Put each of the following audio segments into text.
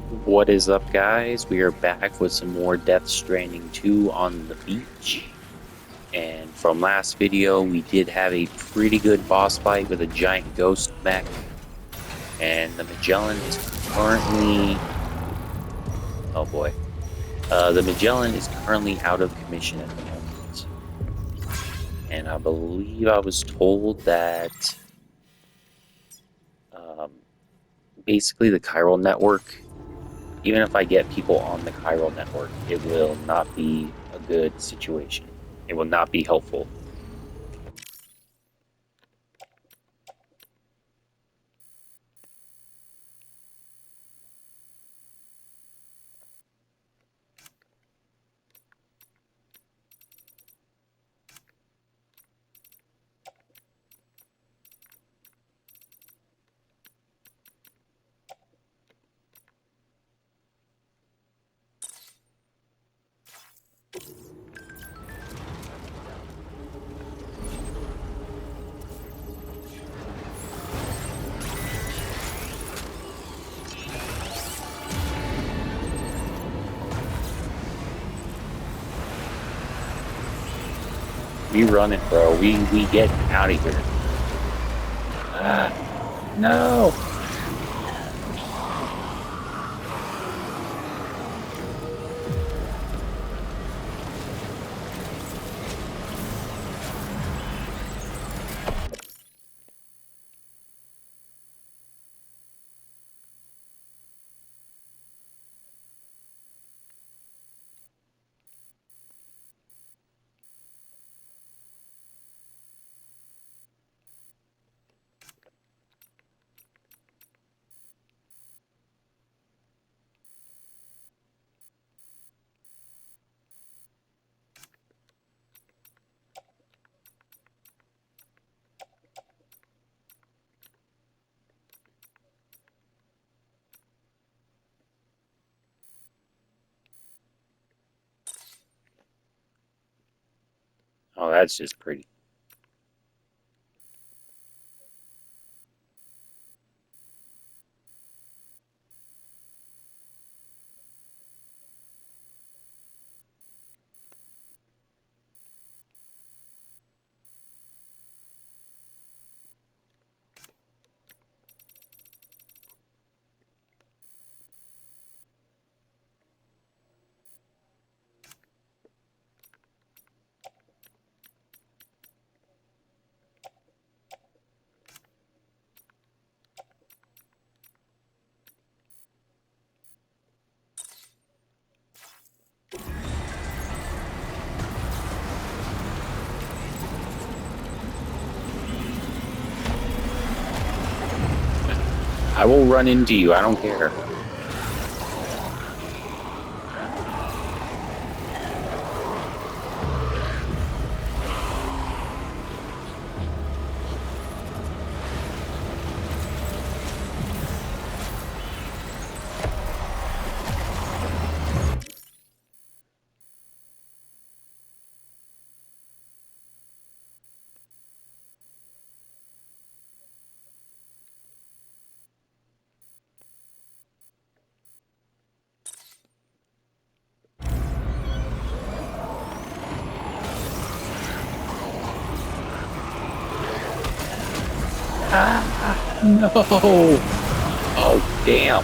What is up, guys? We are back with some more Death Stranding 2 on the beach. And from last video, we did have a pretty good boss fight with a giant ghost mech. And the Magellan is currently... Oh boy. The Magellan is currently out of commission at the moment. And I believe I was told that... Um, basically the chiral network, even if I get people on the chiral network, it will not be a good situation. It will not be helpful. We run it, bro. We get out of here. Ah, no. Oh, that's just pretty. I will run into you. I don't care. Ah, no. Oh, damn.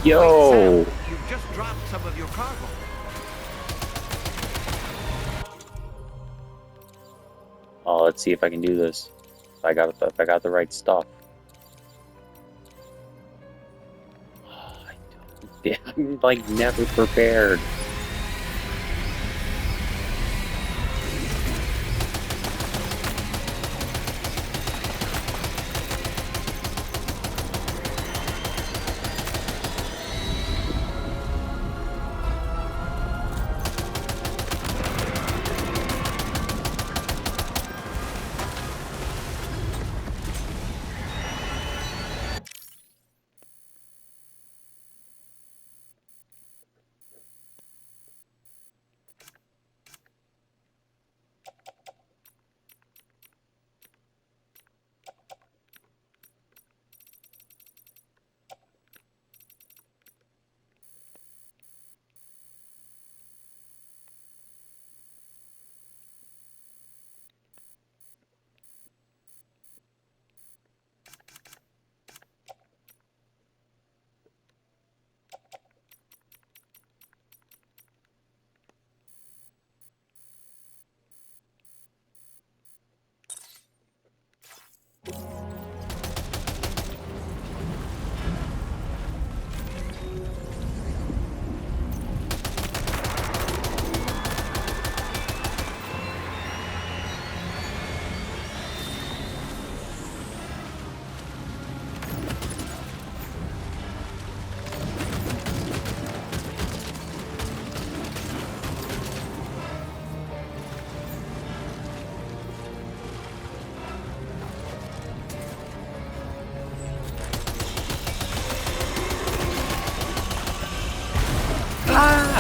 Wait, Sam, Yo! you've just dropped some of your cargo. Oh, let's see if I can do this. If I got the right stuff. I'm like never prepared. Ah!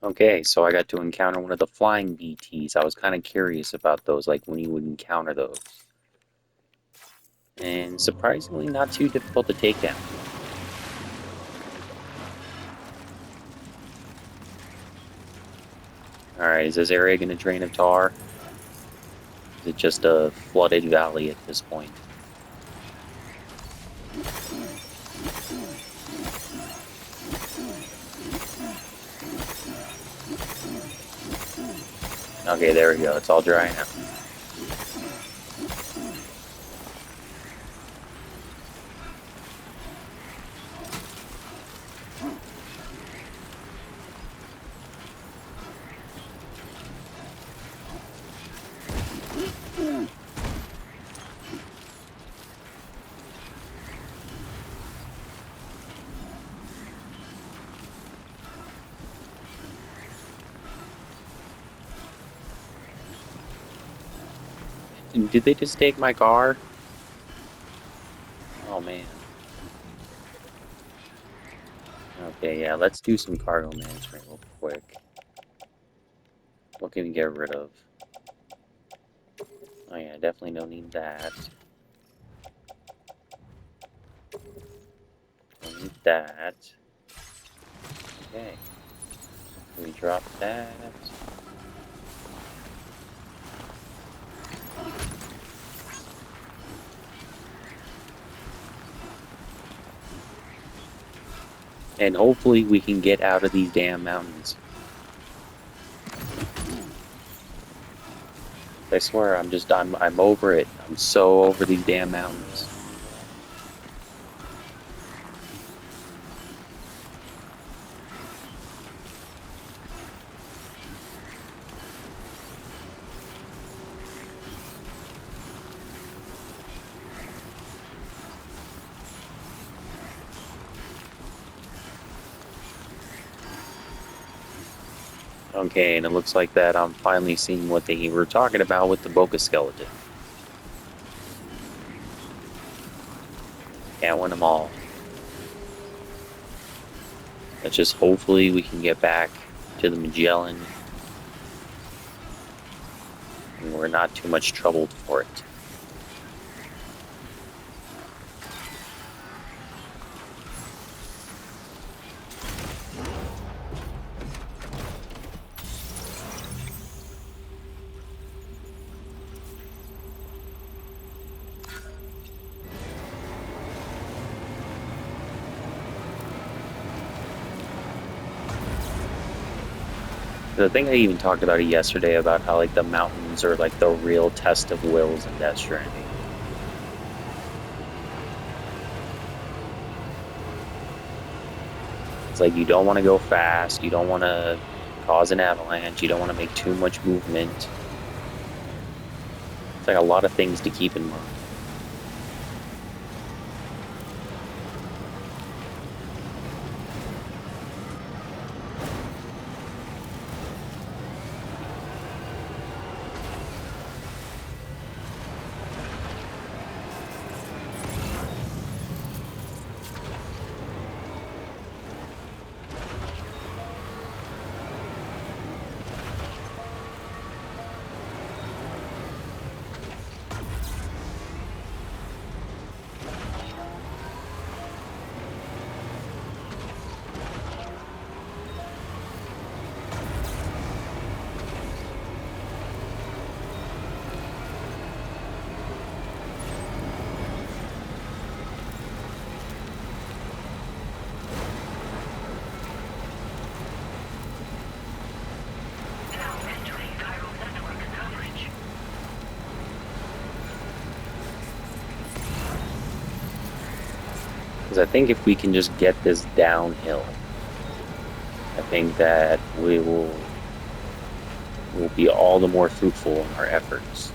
Okay, so I got to encounter one of the flying BTs. I was kind of curious about those, like when you would encounter those. And surprisingly not too difficult to take down. Alright, is this area going to drain of tar? Is it just a flooded valley at this point? Okay, there we go. It's all dry now. Did they just take my car? Oh man. Okay, yeah, let's do some cargo management real quick. What can we get rid of? Oh yeah, definitely don't need that. Don't need that. Okay. Can we drop that? And hopefully we can get out of these damn mountains. I swear, I'm over it. I'm so over these damn mountains. Okay, and it looks like that I'm finally seeing what they were talking about with the Boca skeleton. Can't win them all. Let's just hopefully we can get back to the Magellan and we're not too much troubled for it. The thing I even talked about it yesterday about how like the mountains are like the real test of wills in Death Stranding. It's like you don't want to go fast, you don't want to cause an avalanche, you don't want to make too much movement. It's like a lot of things to keep in mind. Because I think if we can just get this downhill, I think that we'll be all the more fruitful in our efforts.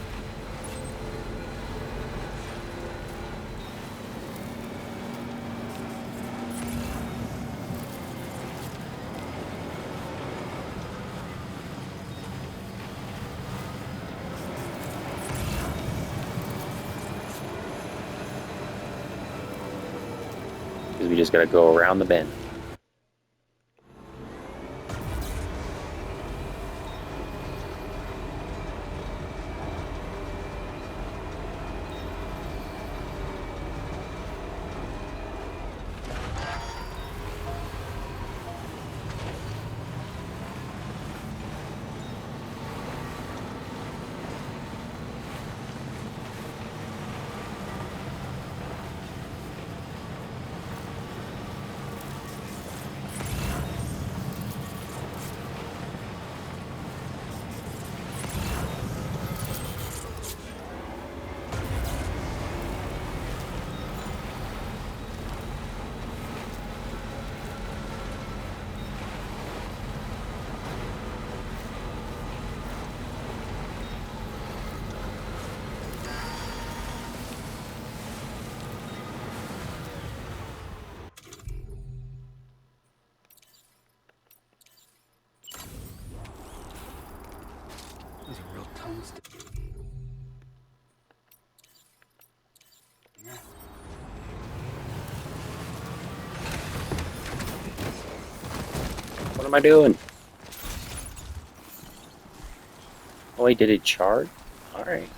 Because we just gotta go around the bend. am I doing? Oh, wait, did it charge? Alright.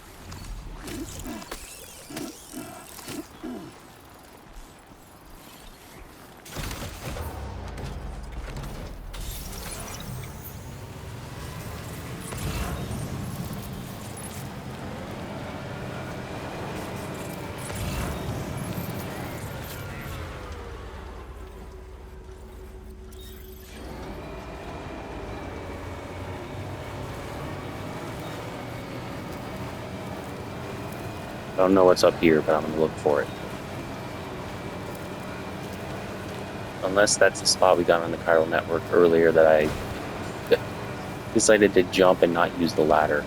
I don't know what's up here, but I'm gonna look for it. Unless that's the spot we got on the chiral network earlier that I decided to jump and not use the ladder.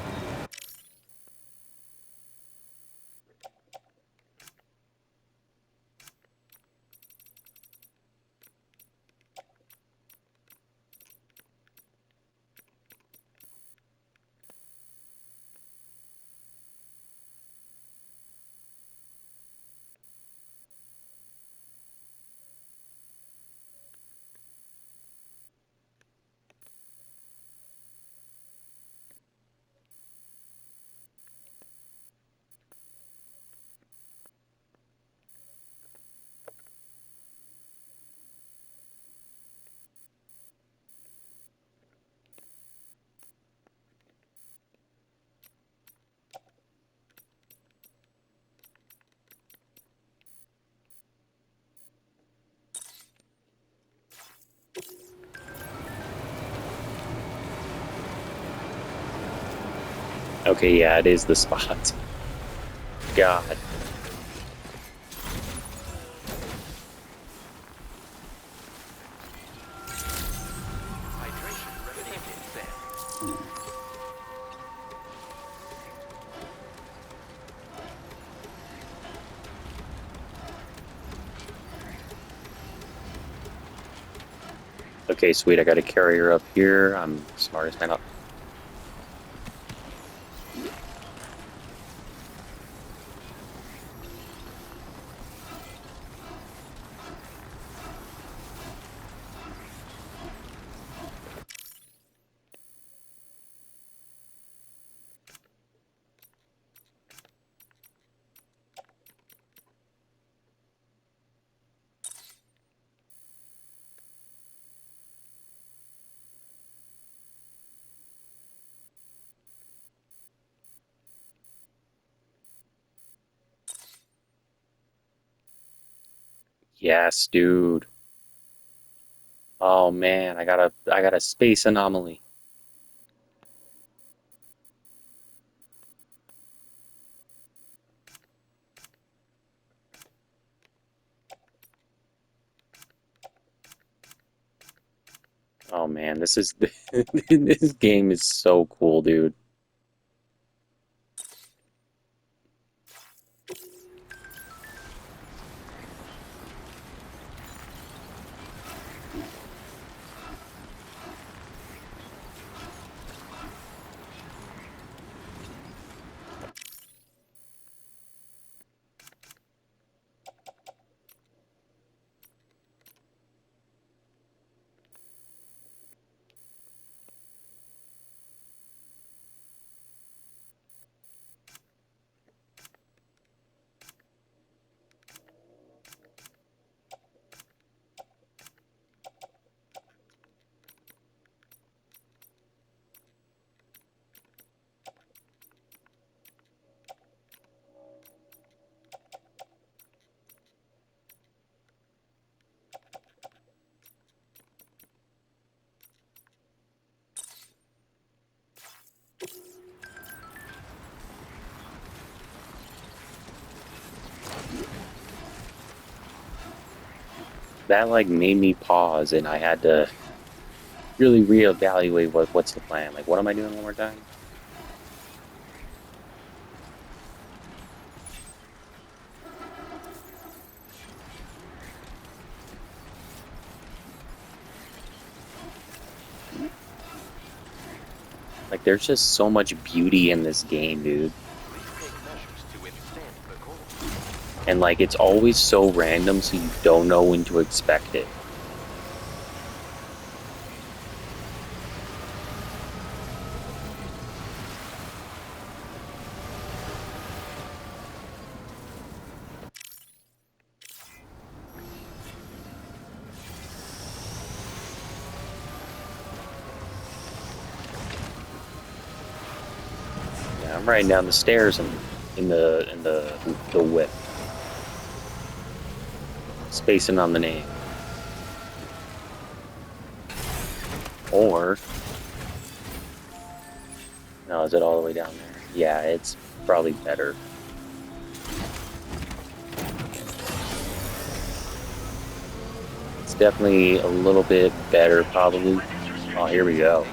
Okay, yeah, it is the spot. God. Hydration recommended, then. Okay, sweet, I got a carrier up here. I'm smartest man up. Yes, dude. Oh man, I got a space anomaly. Oh man, this is this game is so cool, dude. That like made me pause and I had to really reevaluate what's the plan. Like what am I doing one more time? Like there's just so much beauty in this game, dude. Please take measures to withstand the cold. And like it's always so random so you don't know when to expect it. I'm riding down the stairs in the whip, spacing on the name. Or no, is it all the way down there? Yeah, it's probably better. It's definitely a little bit better, probably. Oh, here we go.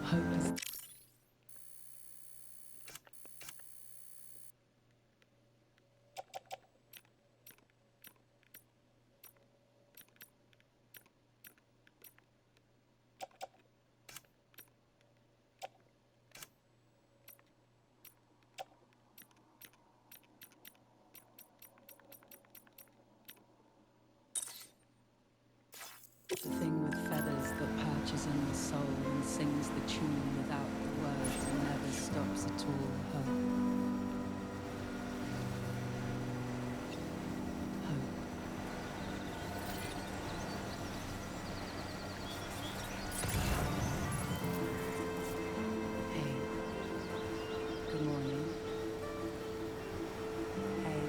Hope is the thing with feathers that perches in the soul and sings the tune without the words and never stops at all. Hope. Hope. Hey. Good morning. Hey.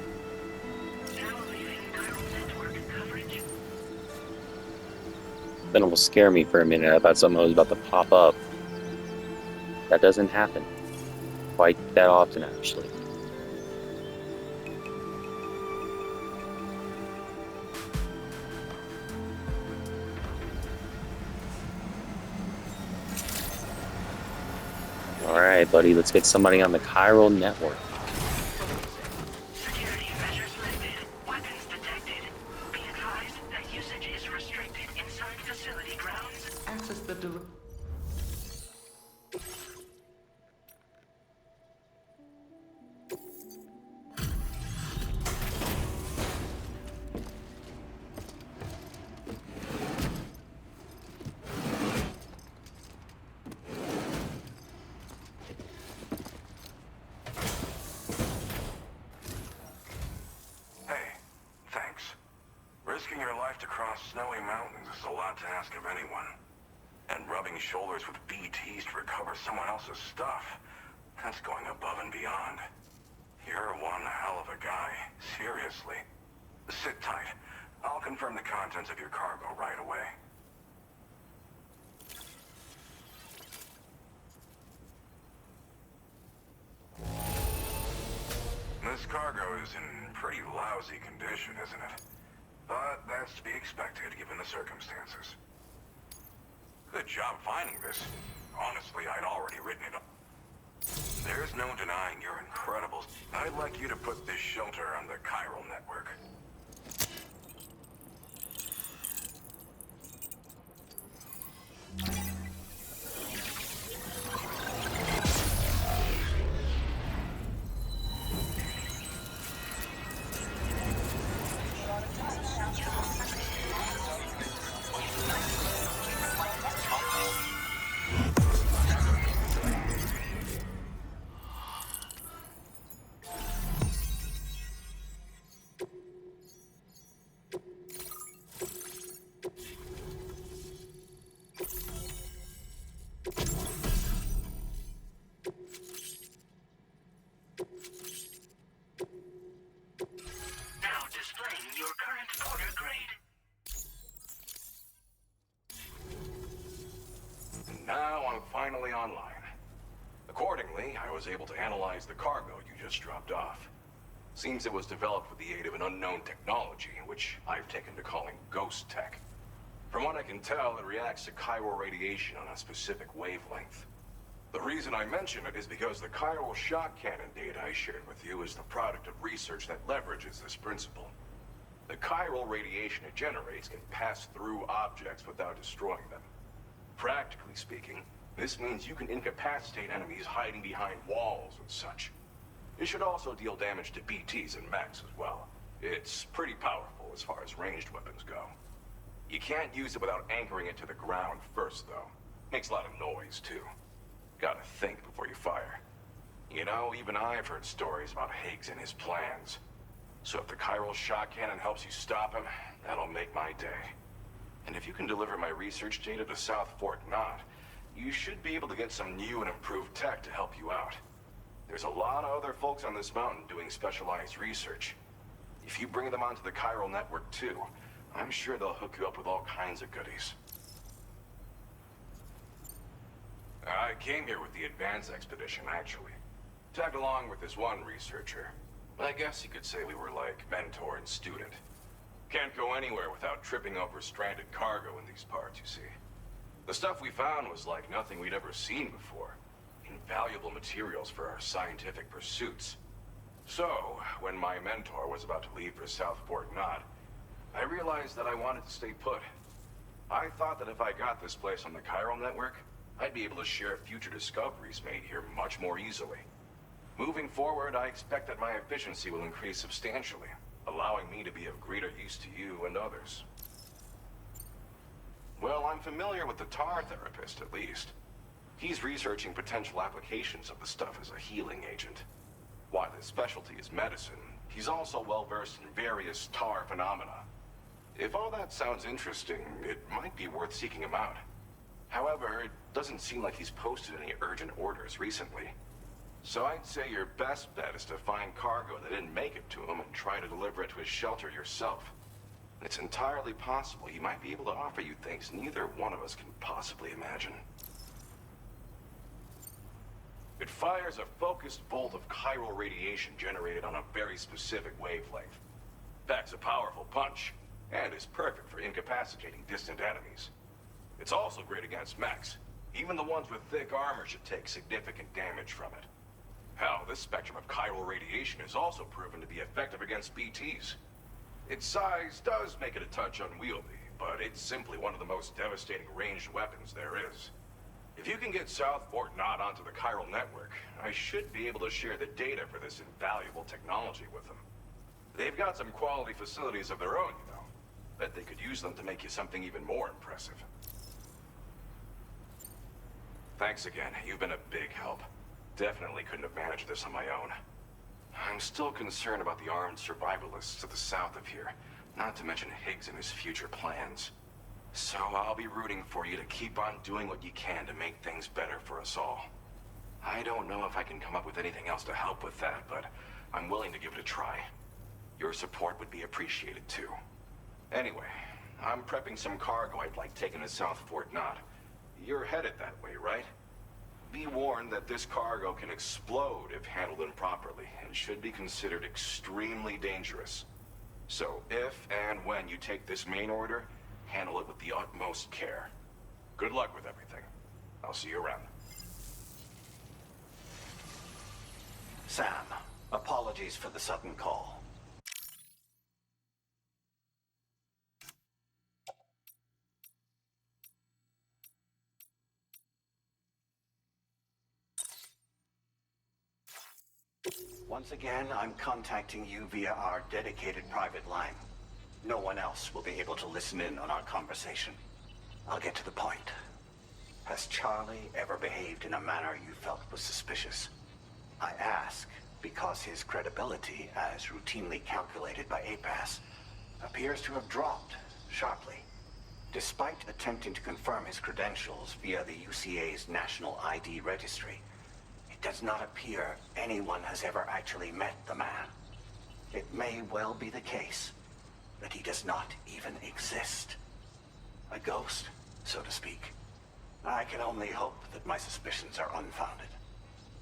That almost scared me for a minute. I thought something was about to pop up. That doesn't happen quite that often, actually. All right, buddy, let's get somebody on the chiral network. Security measures lifted. Weapons detected. Be advised that usage is restricted inside facility grounds. Access the Hey, thanks. Risking your life to cross snowy mountains is a lot to ask of anyone. And rubbing shoulders with BTs to recover someone else's stuff, that's going above and beyond. You're one hell of a guy, seriously. Sit tight. I'll confirm the contents of your cargo right away. This cargo is in pretty lousy condition, isn't it? But that's to be expected given the circumstances. Good job finding this. Honestly, I'd already written it up. There's no denying your incredible... I'd like you to put this shelter on the chiral network. Now displaying your current order grade. Now I'm finally online. Accordingly, I was able to analyze the cargo you just dropped off. Seems it was developed with the aid of an unknown technology, which I've taken to calling ghost tech. From what I can tell, it reacts to chiral radiation on a specific wavelength. The reason I mention it is because the chiral shock cannon data I shared with you is the product of research that leverages this principle. The chiral radiation it generates can pass through objects without destroying them. Practically speaking, this means you can incapacitate enemies hiding behind walls and such. It should also deal damage to BTs and mechs as well. It's pretty powerful as far as ranged weapons go. You can't use it without anchoring it to the ground first, though. Makes a lot of noise, too. Gotta think before you fire. You know, even I've heard stories about Higgs and his plans. So if the chiral shock cannon helps you stop him, that'll make my day. And if you can deliver my research data to South Fort Knott, you should be able to get some new and improved tech to help you out. There's a lot of other folks on this mountain doing specialized research. If you bring them onto the chiral network too, I'm sure they'll hook you up with all kinds of goodies. I came here with the advance expedition, actually. Tagged along with this one researcher. I guess you could say we were like mentor and student. Can't go anywhere without tripping over stranded cargo in these parts, you see. The stuff we found was like nothing we'd ever seen before. Invaluable materials for our scientific pursuits. So, when my mentor was about to leave for South Fort Knott, I realized that I wanted to stay put. I thought that if I got this place on the chiral network, I'd be able to share future discoveries made here much more easily. Moving forward, I expect that my efficiency will increase substantially, allowing me to be of greater use to you and others. Well, I'm familiar with the tar therapist, at least. He's researching potential applications of the stuff as a healing agent. While his specialty is medicine, he's also well-versed in various tar phenomena. If all that sounds interesting, it might be worth seeking him out. However, it doesn't seem like he's posted any urgent orders recently. So I'd say your best bet is to find cargo that didn't make it to him and try to deliver it to his shelter yourself. It's entirely possible he might be able to offer you things neither one of us can possibly imagine. It fires a focused bolt of chiral radiation generated on a very specific wavelength. Packs a powerful punch, and is perfect for incapacitating distant enemies. It's also great against mechs. Even the ones with thick armor should take significant damage from it. Hell, this spectrum of chiral radiation is also proven to be effective against BTs. Its size does make it a touch unwieldy, but it's simply one of the most devastating ranged weapons there is. If you can get South Fort Knott onto the chiral network, I should be able to share the data for this invaluable technology with them. They've got some quality facilities of their own, you know. Bet they could use them to make you something even more impressive. Thanks again. You've been a big help. Definitely couldn't have managed this on my own. I'm still concerned about the armed survivalists to the south of here, not to mention Higgs and his future plans. So I'll be rooting for you to keep on doing what you can to make things better for us all. I don't know if I can come up with anything else to help with that, but I'm willing to give it a try. Your support would be appreciated too. Anyway, I'm prepping some cargo I'd like taken to South Fort Knott. You're headed that way, right? Be warned that this cargo can explode if handled improperly, and should be considered extremely dangerous. So if and when you take this main order, handle it with the utmost care. Good luck with everything. I'll see you around. Sam, apologies for the sudden call. Once again, I'm contacting you via our dedicated private line. No one else will be able to listen in on our conversation. I'll get to the point. Has Charlie ever behaved in a manner you felt was suspicious? I ask because his credibility, as routinely calculated by APAS, appears to have dropped sharply. Despite attempting to confirm his credentials via the UCA's National ID Registry, it does not appear anyone has ever actually met the man. It may well be the case that he does not even exist. A ghost, so to speak. I can only hope that my suspicions are unfounded.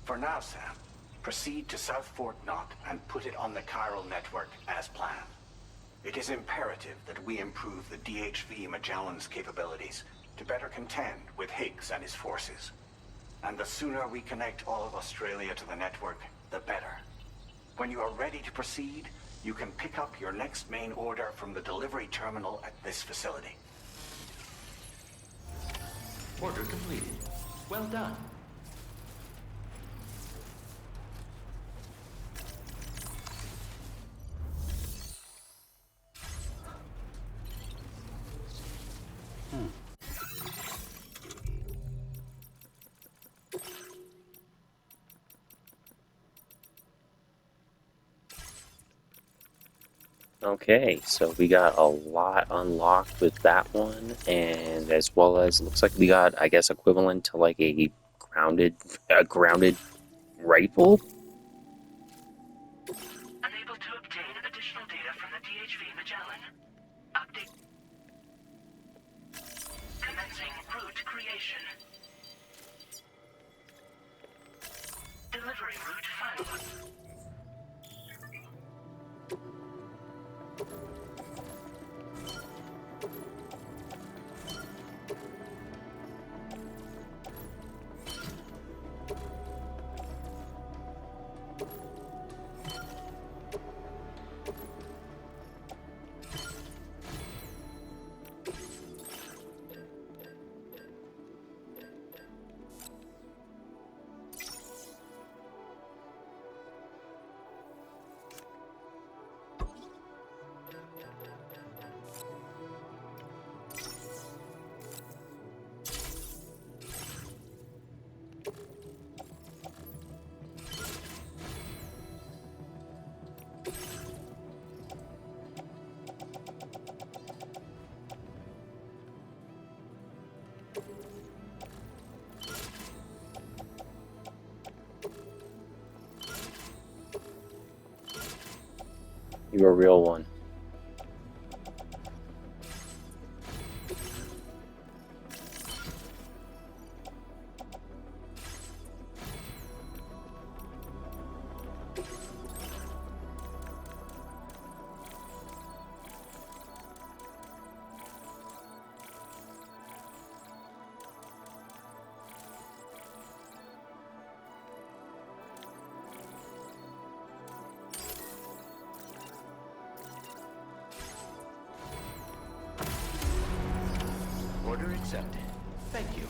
For now, Sam, proceed to South Fort Knott and put it on the chiral network as planned. It is imperative that we improve the DHV Magellan's capabilities to better contend with Higgs and his forces. And the sooner we connect all of Australia to the network, the better. When you are ready to proceed, you can pick up your next main order from the delivery terminal at this facility. Order completed. Well done. Okay, so we got a lot unlocked with that one, and as well as looks like we got, I guess, equivalent to like a grounded rifle. Unable to obtain additional data from the DHV Magellan. Update. Commencing route creation. Delivery route final. You're a real one. Order accepted. Thank you.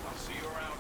I'll see you around.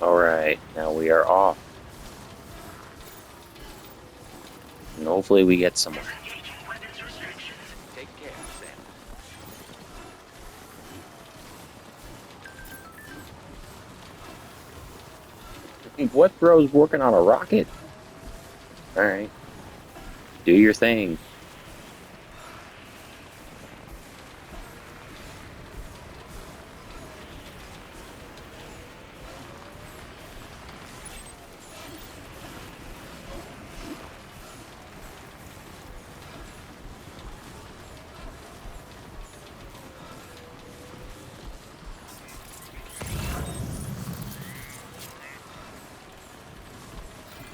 Alright, now we are off. And hopefully we get somewhere. Disengaging weapons restrictions. Take care, Sam. What bro's working on a rocket? Alright. Do your thing.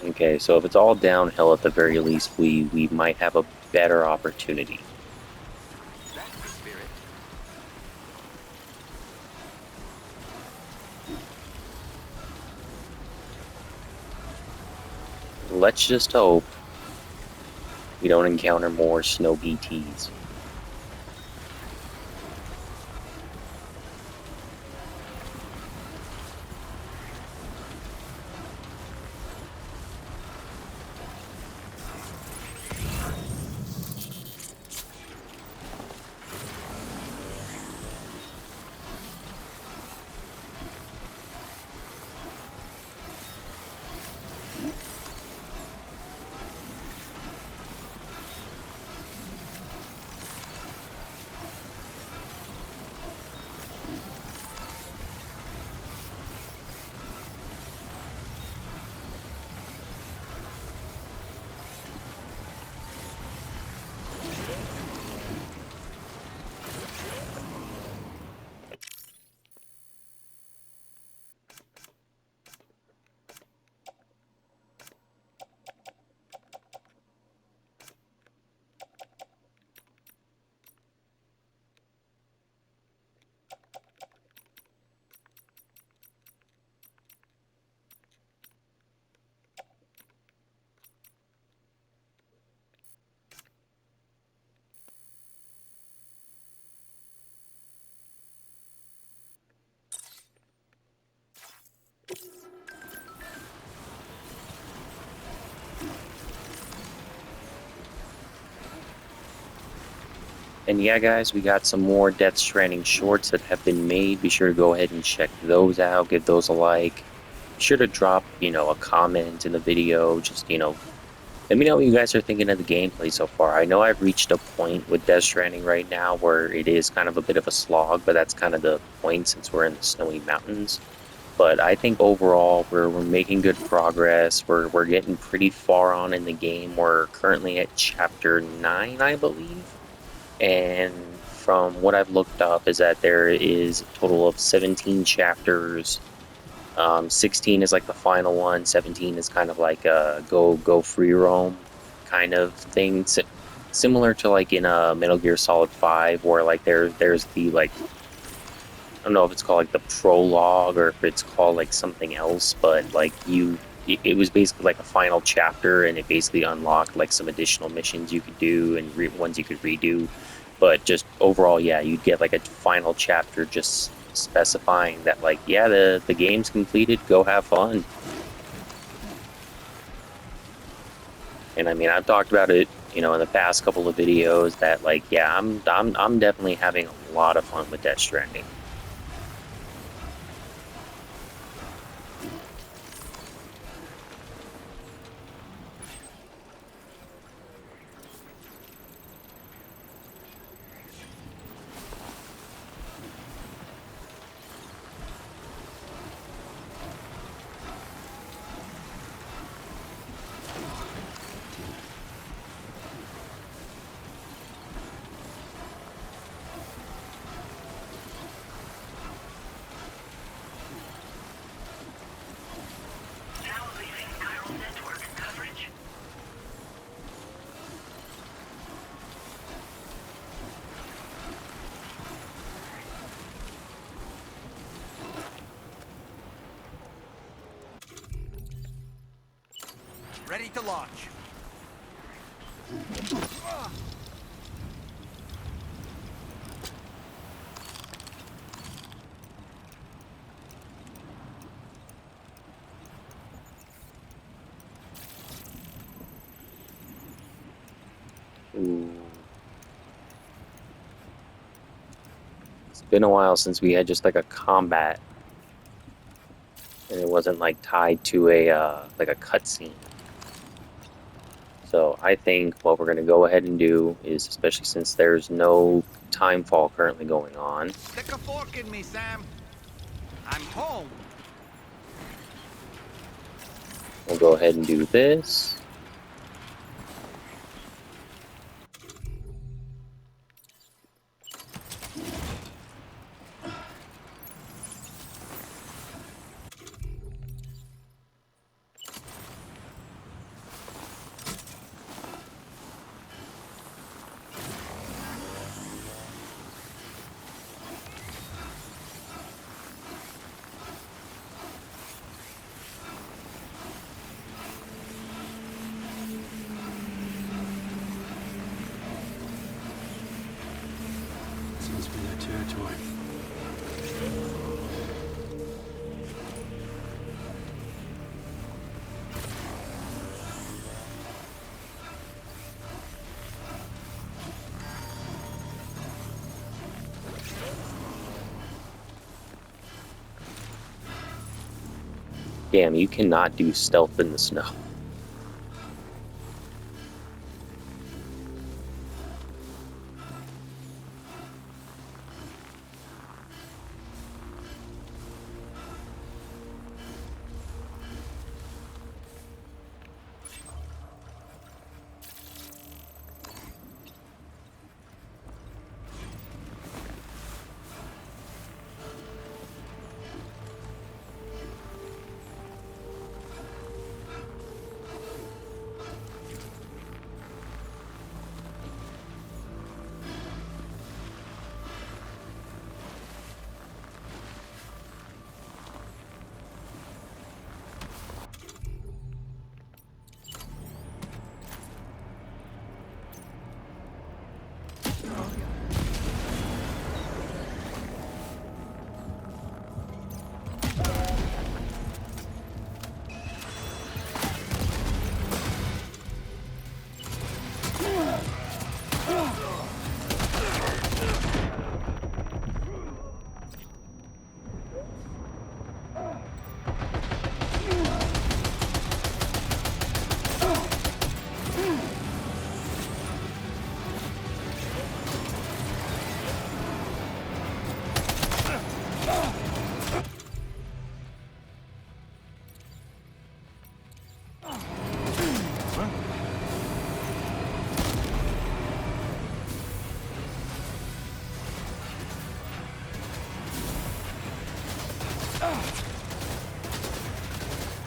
Okay, so if it's all downhill at the very least, we might have a better opportunity. That's the spirit. Let's just hope we don't encounter more snow BTs. And yeah, guys, we got some more Death Stranding shorts that have been made. Be sure to go ahead and check those out. Give those a like. Be sure to drop, a comment in the video. Just, let me know what you guys are thinking of the gameplay so far. I know I've reached a point with Death Stranding right now where it is kind of a bit of a slog, but that's kind of the point since we're in the snowy mountains. But I think overall we're making good progress. We're getting pretty far on in the game. We're currently at chapter 9, I believe. And from what I've looked up is that there is a total of 17 chapters. 16 is like the final one. 17 is kind of like a go free roam kind of thing. Similar to like in Metal Gear Solid 5, where like there's the like, I don't know if it's called like the prologue or if it's called like something else, but like it was basically like a final chapter, and it basically unlocked like some additional missions you could do and ones you could redo. But just overall, yeah, you'd get like a final chapter just specifying that like, yeah, the game's completed, go have fun. And I mean, I've talked about it, in the past couple of videos that like, yeah, I'm definitely having a lot of fun with Death Stranding. Now leaving chiral network coverage. Ready to launch. Ooh. It's been a while since we had just like a combat, and it wasn't like tied to a like a cutscene. So I think what we're gonna go ahead and do is, especially since there's no timefall currently going on, Stick a fork in me, Sam. I'm home. we'll go ahead and do this. This must be their territory. Damn, you cannot do stealth in the snow.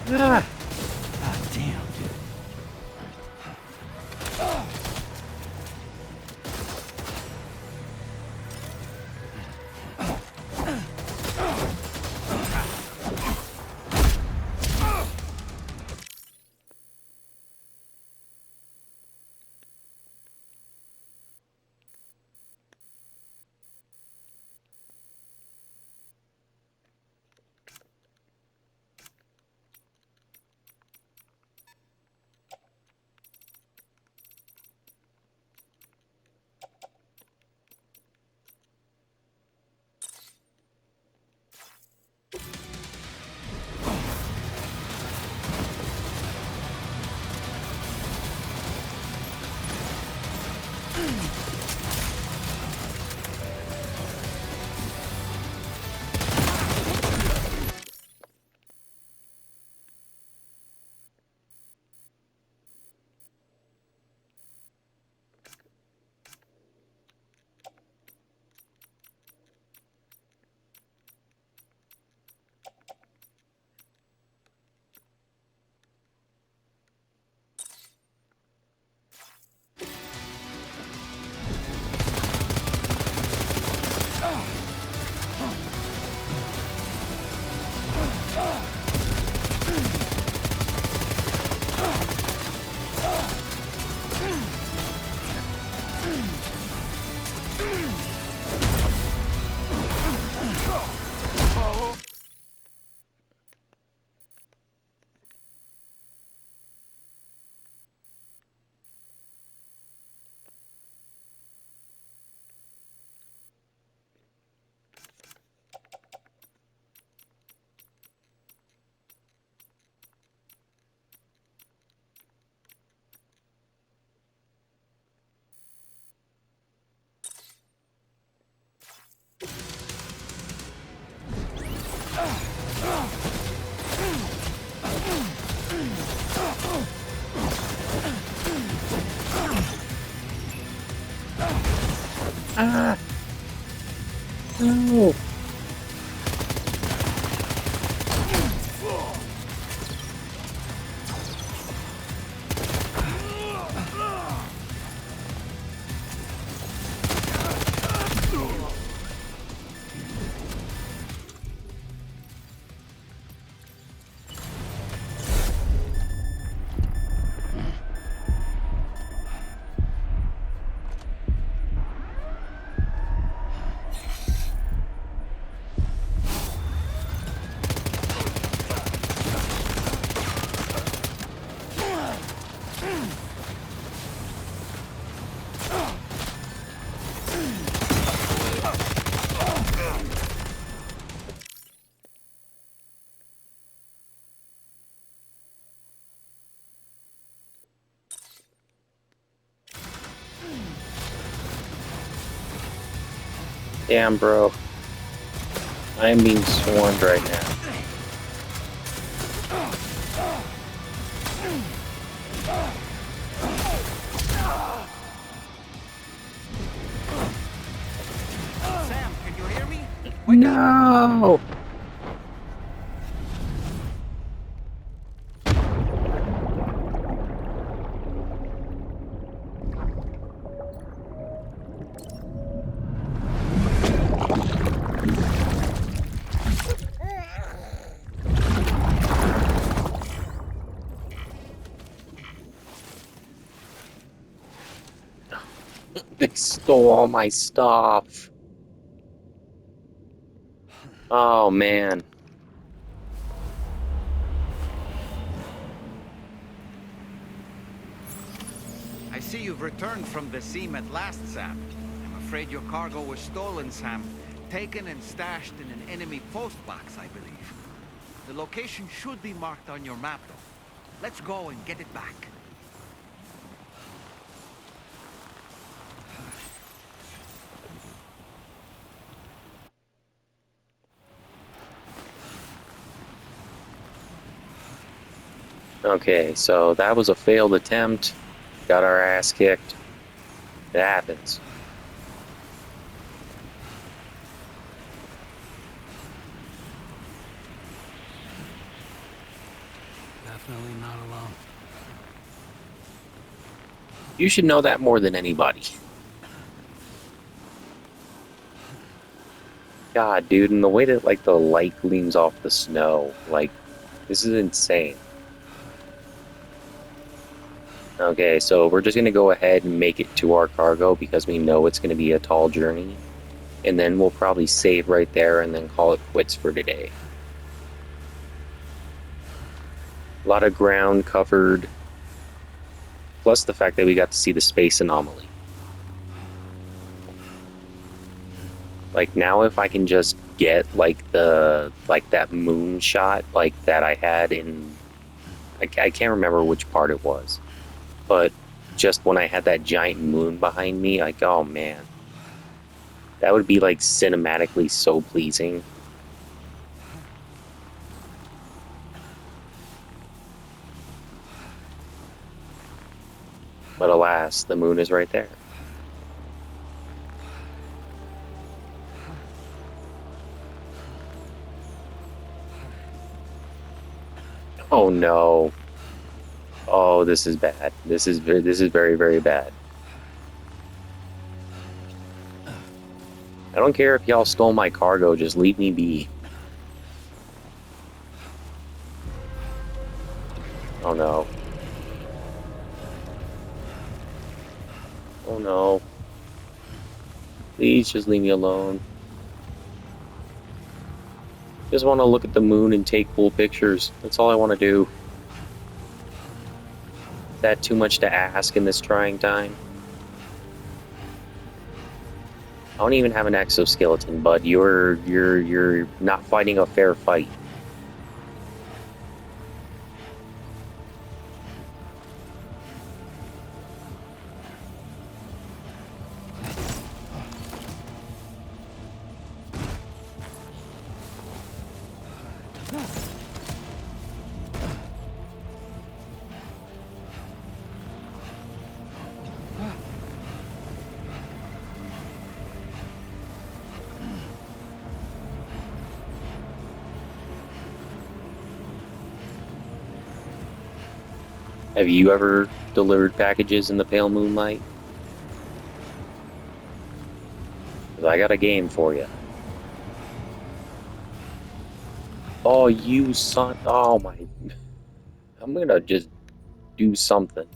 Ah. Ah, damn. Ah. No. Damn, bro. I am being swarmed right now. Sam, can you hear me? No! They stole all my stuff. Oh, man. I see you've returned from the seam at last, Sam. I'm afraid your cargo was stolen, Sam. Taken and stashed in an enemy postbox, I believe. The location should be marked on your map, though. Let's go and get it back. Okay, so that was a failed attempt. Got our ass kicked. It happens. definitely not alone. You should know that more than anybody. God, dude, and the way that, like, the light gleams off the snow, like, this is insane. Okay, so we're just gonna go ahead and make it to our cargo because we know it's gonna be a tall journey. And then we'll probably save right there and then call it quits for today. A lot of ground covered, plus the fact that we got to see the space anomaly. Like, now if I can just get, like, that moon shot, like, that I had in... I can't remember which part it was. But just when I had that giant moon behind me, like, oh, man. That would be, like, cinematically so pleasing. But alas, the moon is right there. Oh no. Oh, this is bad. This is very, very bad. I don't care if y'all stole my cargo, just leave me be. Oh no. Oh no. Please just leave me alone. Just want to look at the moon and take cool pictures. That's all I want to do. Is that too much to ask in this trying time? I don't even have an exoskeleton, but you're not fighting a fair fight. Have you ever delivered packages in the pale moonlight? 'Cause I got a game for you. Oh, you son! Oh my! I'm gonna just do something.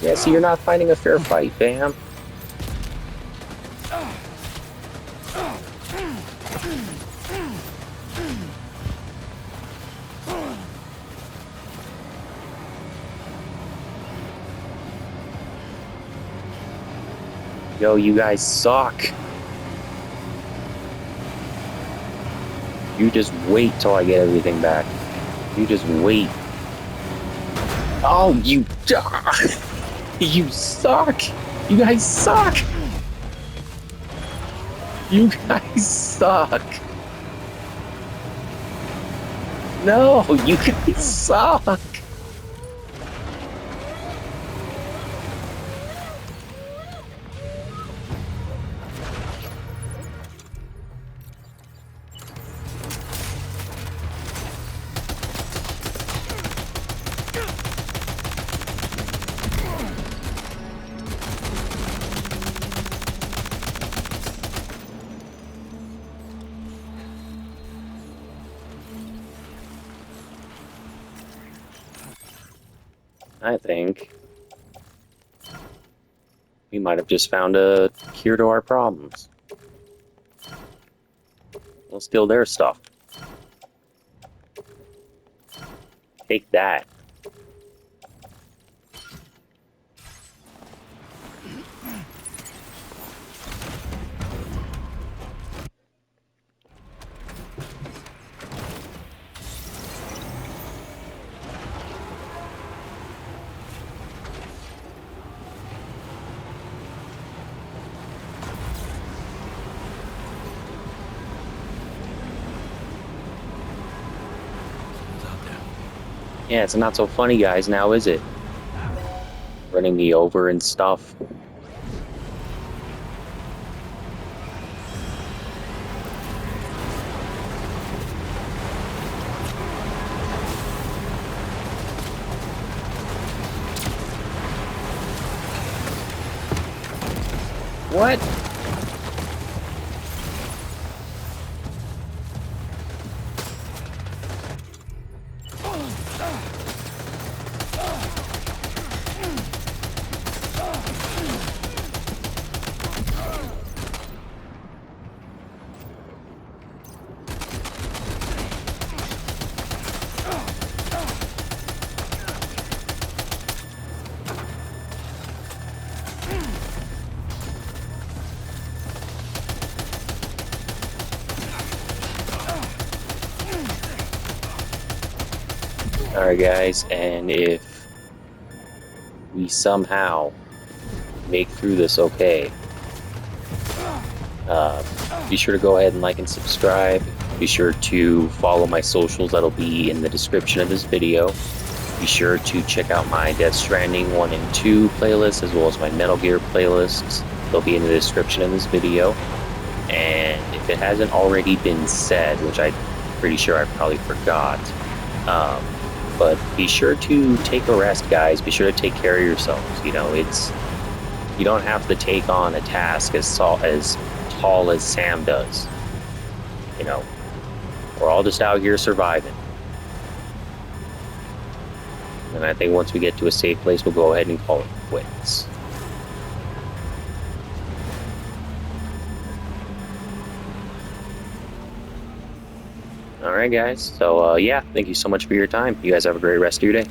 Yeah, see, you're not fighting a fair fight, fam. Yo, you guys suck. You just wait till I get everything back. You just wait. Oh, you... You suck! You guys suck! You guys suck! No, you guys suck! I think we might have just found a cure to our problems. We'll steal their stuff. Take that. Yeah, it's not so funny, guys, now, is it? Running me over and stuff. What? Alright, guys, and if we somehow make through this okay, be sure to go ahead and like and subscribe. Be sure to follow my socials, that'll be in the description of this video. Be sure to check out my Death Stranding 1 and 2 playlists, as well as my Metal Gear playlists. They'll be in the description of this video. And if it hasn't already been said, which I'm pretty sure I probably forgot, but be sure to take a rest, guys. Be sure to take care of yourselves. You know, you don't have to take on a task as tall as Sam does. You know, we're all just out here surviving. And I think once we get to a safe place, we'll go ahead and call it quits. Alright, guys. So, yeah, thank you so much for your time. You guys have a great rest of your day.